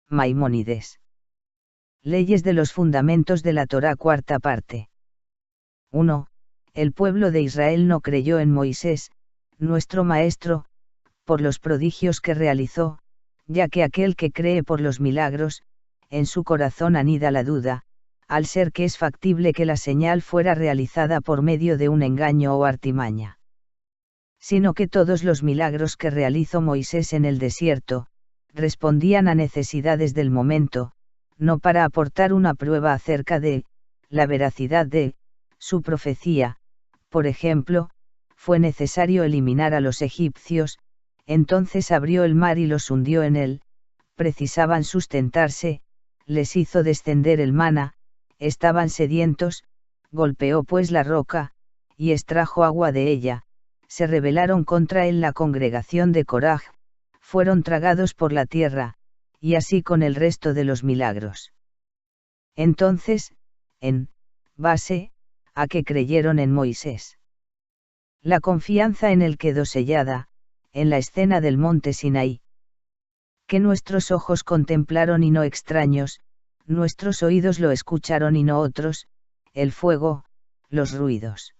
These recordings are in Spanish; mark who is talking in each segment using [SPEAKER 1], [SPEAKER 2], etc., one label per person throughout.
[SPEAKER 1] Maimónides. Leyes de los fundamentos de la Torá, cuarta parte. 1. El pueblo de Israel no creyó en Moisés, nuestro maestro, por los prodigios que realizó, ya que aquel que cree por los milagros, en su corazón anida la duda, al ser que es factible que la señal fuera realizada por medio de un engaño o artimaña. Sino que todos los milagros que realizó Moisés en el desierto, respondían a necesidades del momento, no para aportar una prueba acerca de la veracidad de su profecía. Por ejemplo, fue necesario eliminar a los egipcios, entonces abrió el mar y los hundió en él, precisaban sustentarse, les hizo descender el maná, estaban sedientos, golpeó pues la roca, y extrajo agua de ella, se rebelaron contra él la congregación de Coraj, fueron tragados por la tierra, y así con el resto de los milagros. Entonces, en base a que creyeron en Moisés. La confianza en él quedó sellada, en la escena del monte Sinaí. Que nuestros ojos contemplaron y no extraños, nuestros oídos lo escucharon y no otros, el fuego, los ruidos.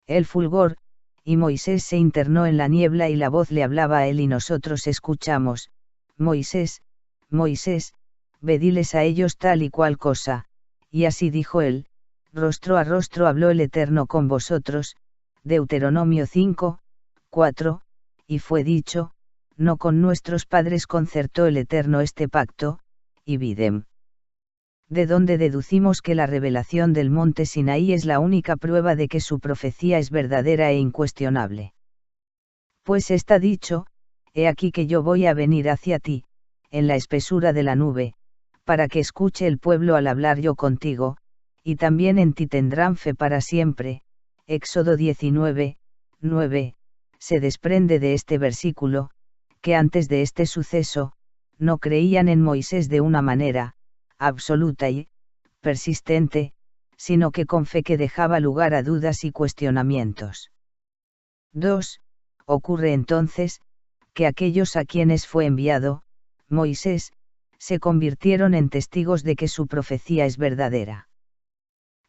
[SPEAKER 1] El fulgor, y Moisés se internó en la niebla y la voz le hablaba a él y nosotros escuchamos, Moisés, Moisés, ve diles a ellos tal y cual cosa, y así dijo él, rostro a rostro habló el Eterno con vosotros, Deuteronomio 5, 4, y fue dicho, no con nuestros padres concertó el Eterno este pacto, y videm. De donde deducimos que la revelación del monte Sinaí es la única prueba de que su profecía es verdadera e incuestionable. Pues está dicho, he aquí que yo voy a venir hacia ti, en la espesura de la nube, para que escuche el pueblo al hablar yo contigo, y también en ti tendrán fe para siempre. Éxodo 19, 9, se desprende de este versículo, que antes de este suceso, no creían en Moisés de una manera absoluta y persistente, sino que con fe que dejaba lugar a dudas y cuestionamientos. 2. Ocurre entonces, que aquellos a quienes fue enviado, Moisés, se convirtieron en testigos de que su profecía es verdadera.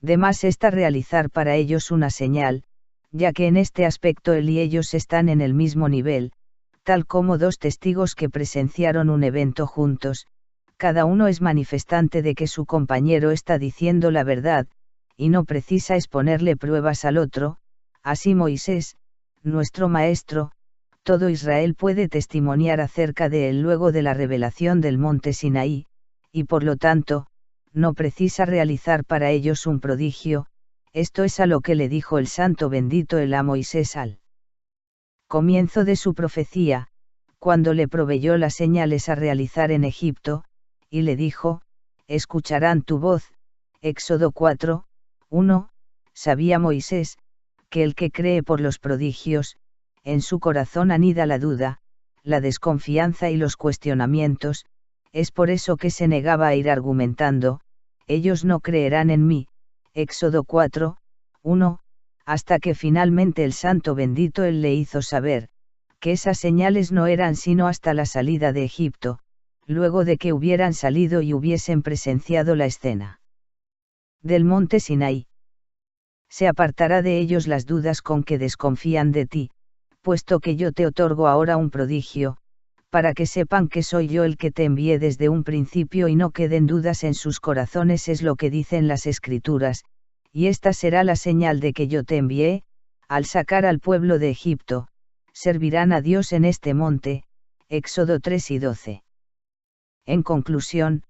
[SPEAKER 1] De más está realizar para ellos una señal, ya que en este aspecto él y ellos están en el mismo nivel, tal como dos testigos que presenciaron un evento juntos, cada uno es manifestante de que su compañero está diciendo la verdad, y no precisa exponerle pruebas al otro, así Moisés, nuestro maestro, todo Israel puede testimoniar acerca de él luego de la revelación del monte Sinaí, y por lo tanto, no precisa realizar para ellos un prodigio, esto es a lo que le dijo el santo bendito Elá Moisés al comienzo de su profecía, cuando le proveyó las señales a realizar en Egipto, y le dijo, escucharán tu voz. Éxodo 4, 1, sabía Moisés, que el que cree por los prodigios, en su corazón anida la duda, la desconfianza y los cuestionamientos, es por eso que se negaba a ir argumentando, ellos no creerán en mí. Éxodo 4, 1, hasta que finalmente el santo bendito él le hizo saber, que esas señales no eran sino hasta la salida de Egipto, luego de que hubieran salido y hubiesen presenciado la escena del monte Sinaí. Se apartará de ellos las dudas con que desconfían de ti, puesto que yo te otorgo ahora un prodigio, para que sepan que soy yo el que te envié desde un principio y no queden dudas en sus corazones, es lo que dicen las Escrituras, y esta será la señal de que yo te envié, al sacar al pueblo de Egipto, servirán a Dios en este monte. Éxodo 3 y 12. En conclusión,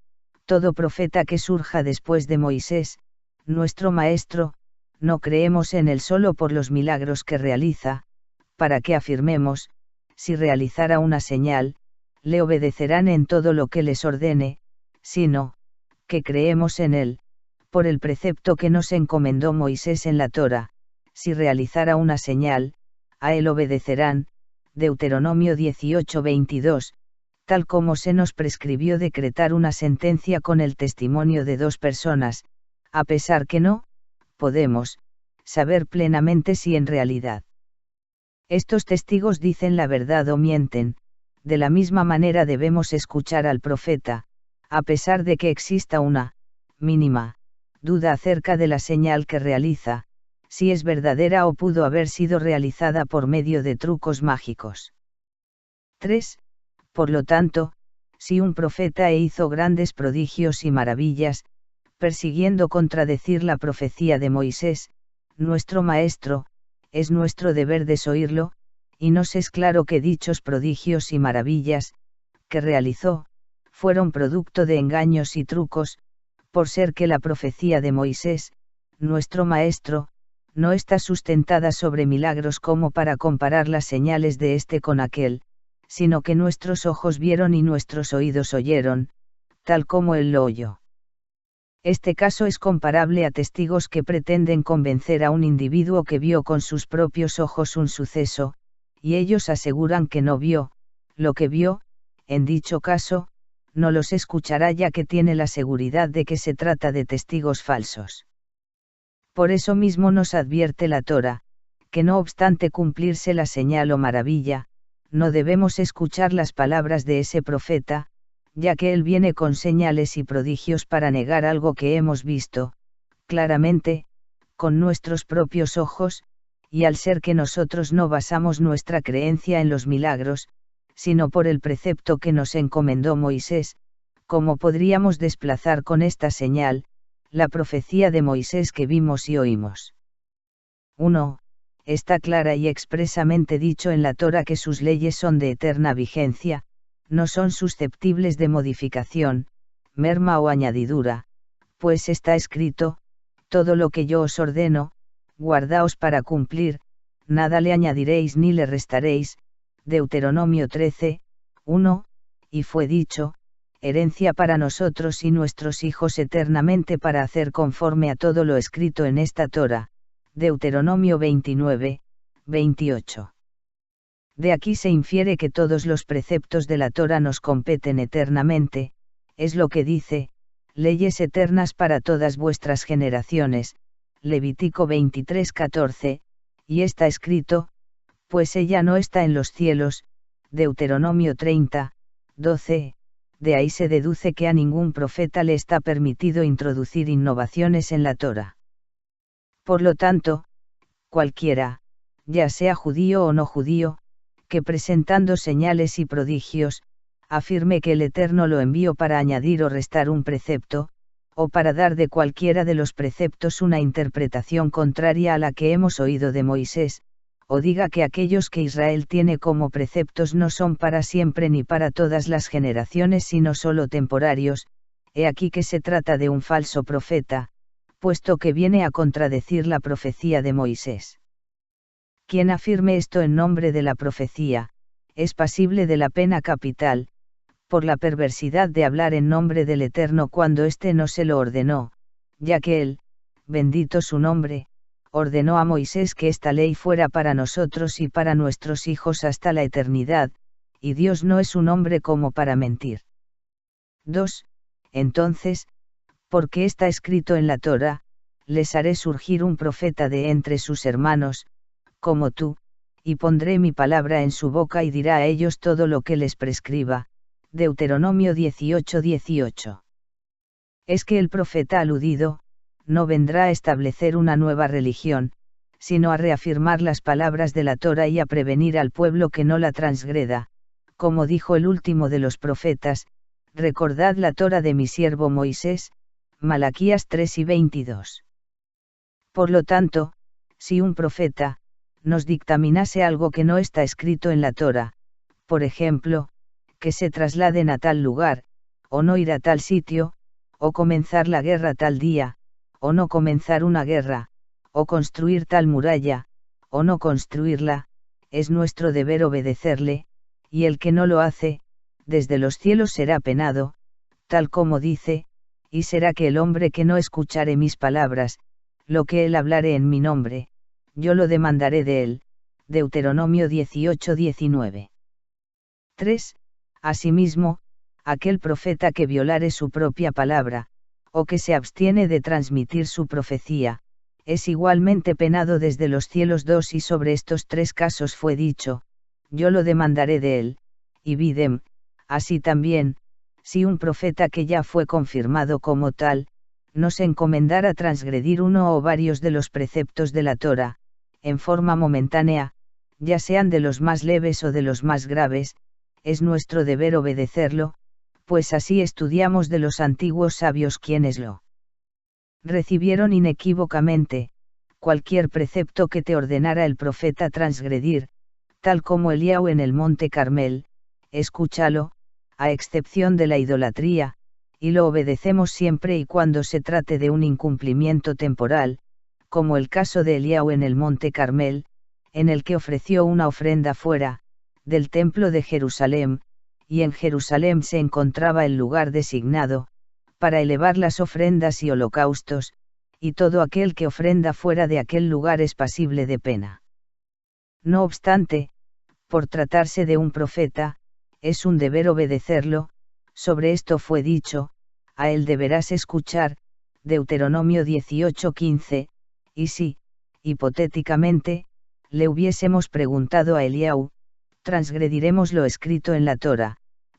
[SPEAKER 1] todo profeta que surja después de Moisés, nuestro maestro, no creemos en él solo por los milagros que realiza, para que afirmemos, si realizara una señal, le obedecerán en todo lo que les ordene, sino, que creemos en él, por el precepto que nos encomendó Moisés en la Torá, si realizara una señal, a él obedecerán. Deuteronomio 18, 22, tal como se nos prescribió decretar una sentencia con el testimonio de dos personas, a pesar que no podemos saber plenamente si en realidad estos testigos dicen la verdad o mienten, de la misma manera debemos escuchar al profeta, a pesar de que exista una, mínima, duda acerca de la señal que realiza, si es verdadera o pudo haber sido realizada por medio de trucos mágicos. 3. Por lo tanto, si un profeta hizo grandes prodigios y maravillas, persiguiendo contradecir la profecía de Moisés, nuestro maestro, es nuestro deber desoírlo, y nos es claro que dichos prodigios y maravillas, que realizó, fueron producto de engaños y trucos, por ser que la profecía de Moisés, nuestro maestro, no está sustentada sobre milagros como para comparar las señales de este con aquel, sino que nuestros ojos vieron y nuestros oídos oyeron, tal como él lo oyó. Este caso es comparable a testigos que pretenden convencer a un individuo que vio con sus propios ojos un suceso, y ellos aseguran que no vio, lo que vio, en dicho caso, no los escuchará ya que tiene la seguridad de que se trata de testigos falsos. Por eso mismo nos advierte la Torá, que no obstante cumplirse la señal o maravilla, no debemos escuchar las palabras de ese profeta, ya que él viene con señales y prodigios para negar algo que hemos visto, claramente, con nuestros propios ojos, y al ser que nosotros no basamos nuestra creencia en los milagros, sino por el precepto que nos encomendó Moisés, ¿cómo podríamos desplazar con esta señal, la profecía de Moisés que vimos y oímos? 1. Está clara y expresamente dicho en la Torá que sus leyes son de eterna vigencia, no son susceptibles de modificación, merma o añadidura, pues está escrito, todo lo que yo os ordeno, guardaos para cumplir, nada le añadiréis ni le restaréis. Deuteronomio 13, 1, y fue dicho, herencia para nosotros y nuestros hijos eternamente para hacer conforme a todo lo escrito en esta Torá. Deuteronomio 29, 28. De aquí se infiere que todos los preceptos de la Torá nos competen eternamente, es lo que dice, leyes eternas para todas vuestras generaciones, Levítico 23, 14, y está escrito, pues ella no está en los cielos, Deuteronomio 30, 12, de ahí se deduce que a ningún profeta le está permitido introducir innovaciones en la Torá. Por lo tanto, cualquiera, ya sea judío o no judío, que presentando señales y prodigios, afirme que el Eterno lo envió para añadir o restar un precepto, o para dar de cualquiera de los preceptos una interpretación contraria a la que hemos oído de Moisés, o diga que aquellos que Israel tiene como preceptos no son para siempre ni para todas las generaciones sino solo temporarios, he aquí que se trata de un falso profeta, puesto que viene a contradecir la profecía de Moisés. Quien afirme esto en nombre de la profecía, es pasible de la pena capital, por la perversidad de hablar en nombre del Eterno cuando éste no se lo ordenó, ya que él, bendito su nombre, ordenó a Moisés que esta ley fuera para nosotros y para nuestros hijos hasta la eternidad, y Dios no es un hombre como para mentir. 2. Entonces, porque está escrito en la Torá, les haré surgir un profeta de entre sus hermanos, como tú, y pondré mi palabra en su boca y dirá a ellos todo lo que les prescriba. Deuteronomio 18, 18. Es que el profeta aludido, no vendrá a establecer una nueva religión, sino a reafirmar las palabras de la Torá y a prevenir al pueblo que no la transgreda, como dijo el último de los profetas, recordad la Torá de mi siervo Moisés, Malaquías 3 y 22. Por lo tanto, si un profeta, nos dictaminase algo que no está escrito en la Torá, por ejemplo, que se trasladen a tal lugar, o no ir a tal sitio, o comenzar la guerra tal día, o no comenzar una guerra, o construir tal muralla, o no construirla, es nuestro deber obedecerle, y el que no lo hace, desde los cielos será penado, tal como dice, y será que el hombre que no escuchare mis palabras, lo que él hablare en mi nombre, yo lo demandaré de él. Deuteronomio 18, 19. 3. Asimismo, aquel profeta que violare su propia palabra, o que se abstiene de transmitir su profecía, es igualmente penado desde los cielos. 2. Y sobre estos tres casos fue dicho, yo lo demandaré de él, y videm, así también, si un profeta que ya fue confirmado como tal, nos encomendara transgredir uno o varios de los preceptos de la Torá, en forma momentánea, ya sean de los más leves o de los más graves, es nuestro deber obedecerlo, pues así estudiamos de los antiguos sabios quienes lo recibieron inequívocamente, cualquier precepto que te ordenara el profeta transgredir, tal como Eliau en el monte Carmel, escúchalo, a excepción de la idolatría, y lo obedecemos siempre y cuando se trate de un incumplimiento temporal, como el caso de Eliau en el monte Carmel, en el que ofreció una ofrenda fuera del templo de Jerusalén, y en Jerusalén se encontraba el lugar designado para elevar las ofrendas y holocaustos, y todo aquel que ofrenda fuera de aquel lugar es pasible de pena. No obstante, por tratarse de un profeta, es un deber obedecerlo, sobre esto fue dicho, a él deberás escuchar, Deuteronomio 18:15, y si, hipotéticamente, le hubiésemos preguntado a Eliau, transgrediremos lo escrito en la Torá,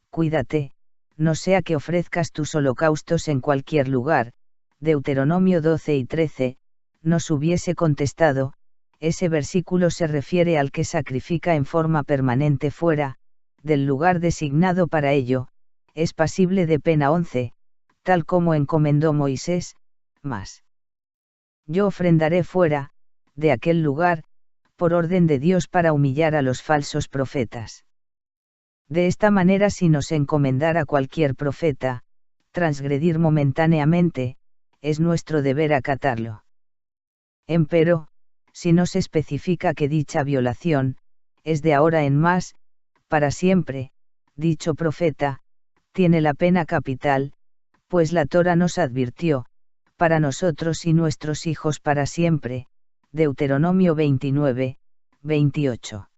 [SPEAKER 1] cuídate, no sea que ofrezcas tus holocaustos en cualquier lugar, Deuteronomio 12:13, nos hubiese contestado, ese versículo se refiere al que sacrifica en forma permanente fuera del lugar designado para ello, es pasible de pena 11, tal como encomendó Moisés, mas yo ofrendaré fuera de aquel lugar, por orden de Dios para humillar a los falsos profetas. De esta manera si nos encomendara cualquier profeta, transgredir momentáneamente, es nuestro deber acatarlo. Empero, si no se especifica que dicha violación, es de ahora en más, para siempre, dicho profeta, tiene la pena capital, pues la Torá nos advirtió, para nosotros y nuestros hijos para siempre, Deuteronomio 29, 28.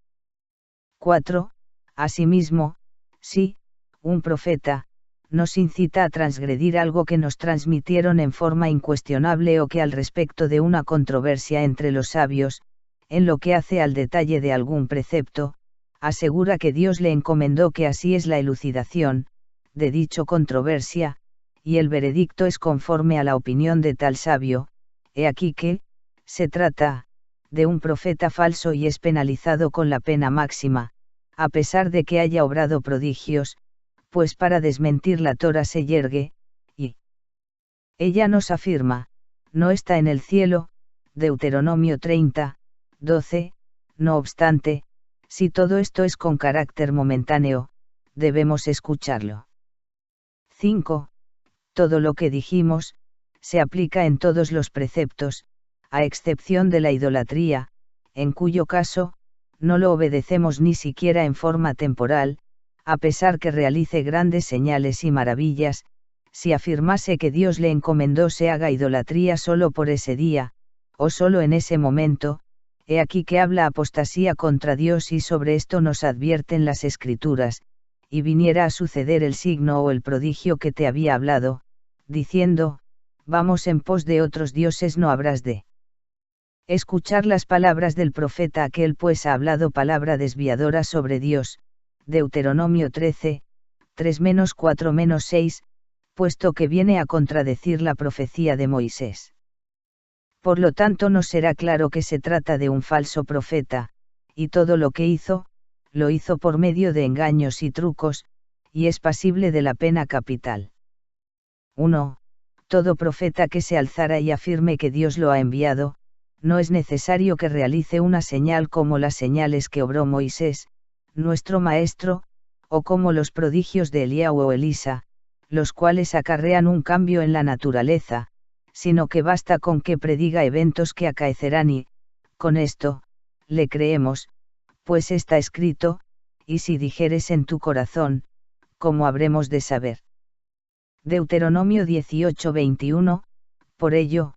[SPEAKER 1] 4. Asimismo, si, un profeta, nos incita a transgredir algo que nos transmitieron en forma incuestionable o que al respecto de una controversia entre los sabios, en lo que hace al detalle de algún precepto, asegura que Dios le encomendó que así es la elucidación, de dicho controversia, y el veredicto es conforme a la opinión de tal sabio, he aquí que, se trata, de un profeta falso y es penalizado con la pena máxima, a pesar de que haya obrado prodigios, pues para desmentir la Torá se yergue, y ella nos afirma, no está en el cielo, Deuteronomio 30, 12, no obstante, si todo esto es con carácter momentáneo, debemos escucharlo. 5. Todo lo que dijimos, se aplica en todos los preceptos, a excepción de la idolatría, en cuyo caso, no lo obedecemos ni siquiera en forma temporal, a pesar que realice grandes señales y maravillas, si afirmase que Dios le encomendó se haga idolatría solo por ese día, o solo en ese momento, he aquí que habla apostasía contra Dios y sobre esto nos advierten las Escrituras, y viniera a suceder el signo o el prodigio que te había hablado, diciendo, vamos en pos de otros dioses no habrás de escuchar las palabras del profeta aquel pues ha hablado palabra desviadora sobre Dios, Deuteronomio 13, 3-4-6, puesto que viene a contradecir la profecía de Moisés. Por lo tanto nos será claro que se trata de un falso profeta, y todo lo que hizo, lo hizo por medio de engaños y trucos, y es pasible de la pena capital. 1. Todo profeta que se alzara y afirme que Dios lo ha enviado, no es necesario que realice una señal como las señales que obró Moisés, nuestro maestro, o como los prodigios de Eliau o Elisa, los cuales acarrean un cambio en la naturaleza, sino que basta con que prediga eventos que acaecerán y, con esto, le creemos, pues está escrito, y si dijeres en tu corazón, ¿cómo habremos de saber? Deuteronomio 18:21, por ello,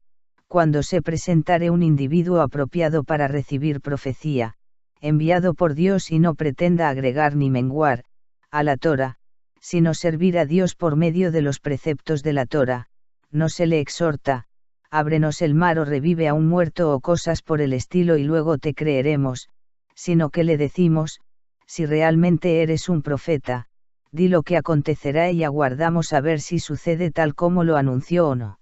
[SPEAKER 1] cuando se presentare un individuo apropiado para recibir profecía, enviado por Dios y no pretenda agregar ni menguar, a la Torá, sino servir a Dios por medio de los preceptos de la Torá, no se le exhorta, ábrenos el mar o revive a un muerto o cosas por el estilo y luego te creeremos, sino que le decimos, si realmente eres un profeta, di lo que acontecerá y aguardamos a ver si sucede tal como lo anunció o no.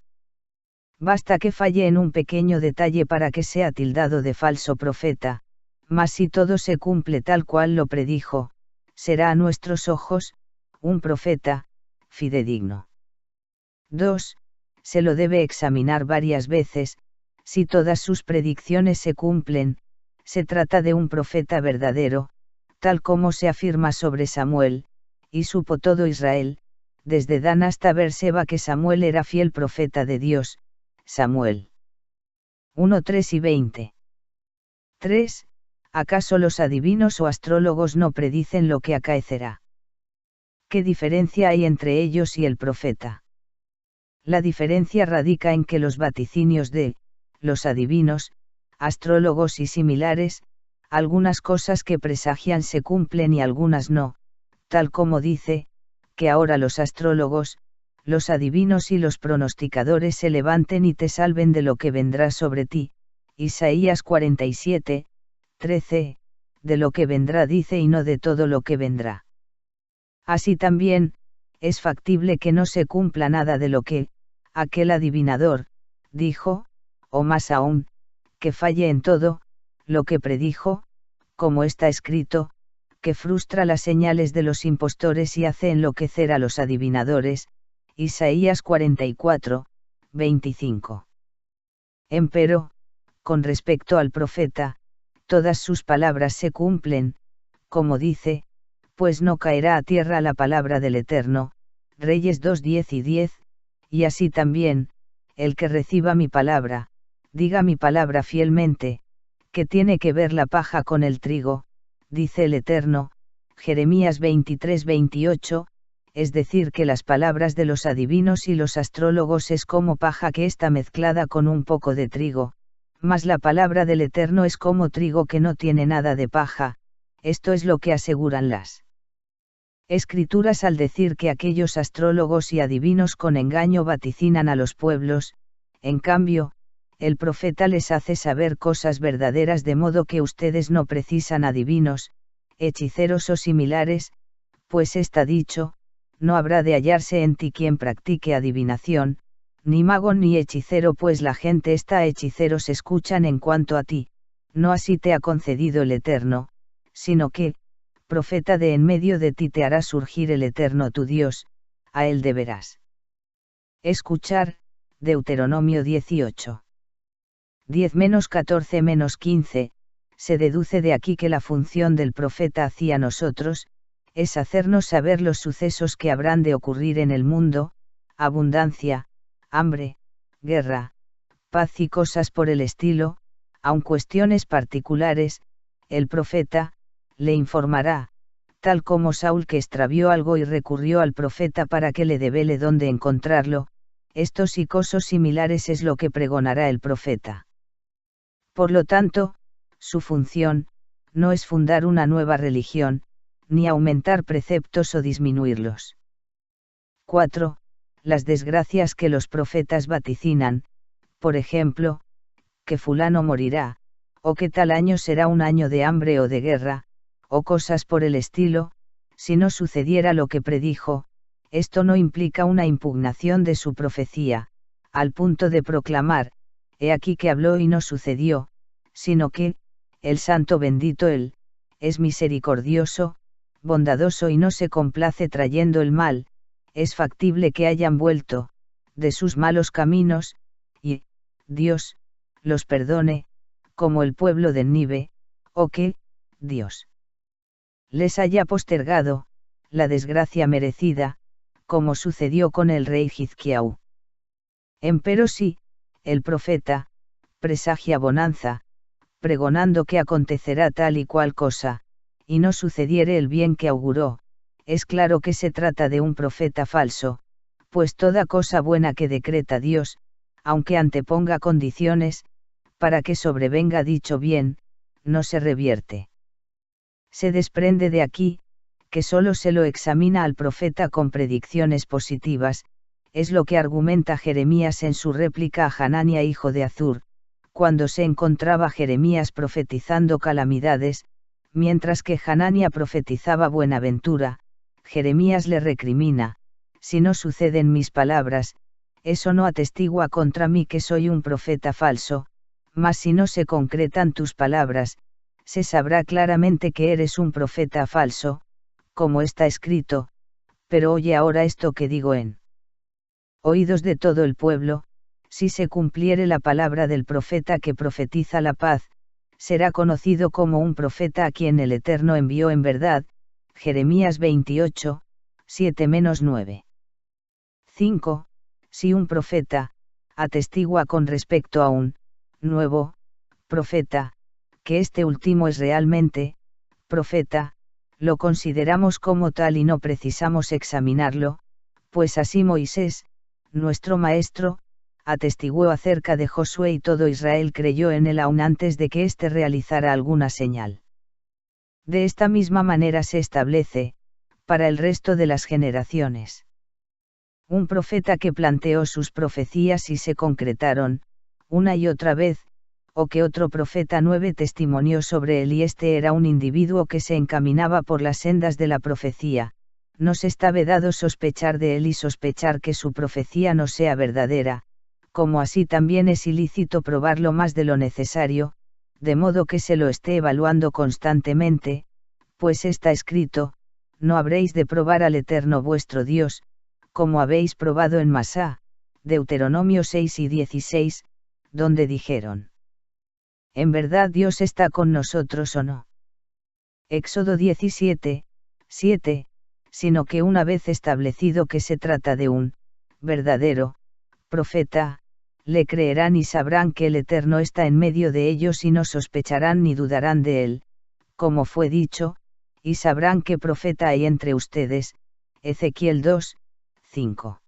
[SPEAKER 1] Basta que falle en un pequeño detalle para que sea tildado de falso profeta, mas si todo se cumple tal cual lo predijo, será a nuestros ojos, un profeta, fidedigno. 2. Se lo debe examinar varias veces, si todas sus predicciones se cumplen, se trata de un profeta verdadero, tal como se afirma sobre Samuel, y supo todo Israel, desde Dan hasta Berseba que Samuel era fiel profeta de Dios. Samuel 1:3 y 20. 3. ¿Acaso los adivinos o astrólogos no predicen lo que acaecerá? ¿Qué diferencia hay entre ellos y el profeta? La diferencia radica en que los vaticinios de los adivinos, astrólogos y similares, algunas cosas que presagian se cumplen y algunas no, tal como dice, que ahora los astrólogos, los adivinos y los pronosticadores se levanten y te salven de lo que vendrá sobre ti. Isaías 47, 13, de lo que vendrá dice y no de todo lo que vendrá. Así también, es factible que no se cumpla nada de lo que, aquel adivinador, dijo, o más aún, que falle en todo, lo que predijo, como está escrito, que frustra las señales de los impostores y hace enloquecer a los adivinadores. Isaías 44, 25. Empero, con respecto al profeta, todas sus palabras se cumplen, como dice, pues no caerá a tierra la palabra del Eterno, Reyes 2:10 y 10, y así también, el que reciba mi palabra, diga mi palabra fielmente, que tiene que ver la paja con el trigo, dice el Eterno, Jeremías 23:28, es decir que las palabras de los adivinos y los astrólogos es como paja que está mezclada con un poco de trigo, mas la palabra del Eterno es como trigo que no tiene nada de paja, esto es lo que aseguran las Escrituras al decir que aquellos astrólogos y adivinos con engaño vaticinan a los pueblos, en cambio, el profeta les hace saber cosas verdaderas de modo que ustedes no precisan adivinos, hechiceros o similares, pues está dicho, no habrá de hallarse en ti quien practique adivinación, ni mago ni hechicero pues la gente está hechiceros escuchan en cuanto a ti, no así te ha concedido el Eterno, sino que, profeta de en medio de ti te hará surgir el Eterno tu Dios, a él deberás escuchar. Deuteronomio 18. 10-14-15, se deduce de aquí que la función del profeta hacia nosotros, es hacernos saber los sucesos que habrán de ocurrir en el mundo, abundancia, hambre, guerra, paz y cosas por el estilo, aun cuestiones particulares, el profeta, le informará, tal como Saúl que extravió algo y recurrió al profeta para que le devele dónde encontrarlo, estos y cosas similares es lo que pregonará el profeta. Por lo tanto, su función, no es fundar una nueva religión, ni aumentar preceptos o disminuirlos. 4. Las desgracias que los profetas vaticinan, por ejemplo, que fulano morirá, o que tal año será un año de hambre o de guerra, o cosas por el estilo, si no sucediera lo que predijo, esto no implica una impugnación de su profecía, al punto de proclamar, he aquí que habló y no sucedió, sino que, el santo bendito él, es misericordioso, bondadoso y no se complace trayendo el mal, es factible que hayan vuelto, de sus malos caminos, y, Dios, los perdone, como el pueblo de Nínive, o que, Dios, les haya postergado, la desgracia merecida, como sucedió con el rey Hizquiau. Empero sí, el profeta, presagia bonanza, pregonando que acontecerá tal y cual cosa, y no sucediere el bien que auguró, es claro que se trata de un profeta falso, pues toda cosa buena que decreta Dios, aunque anteponga condiciones, para que sobrevenga dicho bien, no se revierte. Se desprende de aquí, que solo se lo examina al profeta con predicciones positivas, es lo que argumenta Jeremías en su réplica a Hanania hijo de Azur, cuando se encontraba Jeremías profetizando calamidades, mientras que Hanania profetizaba buenaventura. Jeremías le recrimina: si no suceden mis palabras, eso no atestigua contra mí que soy un profeta falso, mas si no se concretan tus palabras, se sabrá claramente que eres un profeta falso, como está escrito. Pero oye ahora esto que digo en oídos de todo el pueblo: si se cumpliere la palabra del profeta que profetiza la paz, será conocido como un profeta a quien el Eterno envió en verdad. Jeremías 28, 7-9. 5. Si un profeta atestigua con respecto a un nuevo profeta, que este último es realmente profeta, lo consideramos como tal y no precisamos examinarlo, pues así Moisés, nuestro maestro, atestiguó acerca de Josué y todo Israel creyó en él aún antes de que éste realizara alguna señal. De esta misma manera se establece, para el resto de las generaciones, un profeta que planteó sus profecías y se concretaron, una y otra vez, o que otro profeta nueve testimonió sobre él y este era un individuo que se encaminaba por las sendas de la profecía. Nos está vedado sospechar de él y sospechar que su profecía no sea verdadera, como así también es ilícito probarlo más de lo necesario, de modo que se lo esté evaluando constantemente, pues está escrito: no habréis de probar al Eterno vuestro Dios, como habéis probado en Masá. Deuteronomio 6 y 16, donde dijeron: ¿en verdad Dios está con nosotros o no? Éxodo 17, 7, sino que una vez establecido que se trata de un verdadero profeta, le creerán y sabrán que el Eterno está en medio de ellos y no sospecharán ni dudarán de él, como fue dicho, y sabrán qué profeta hay entre ustedes. Ezequiel 2, 5.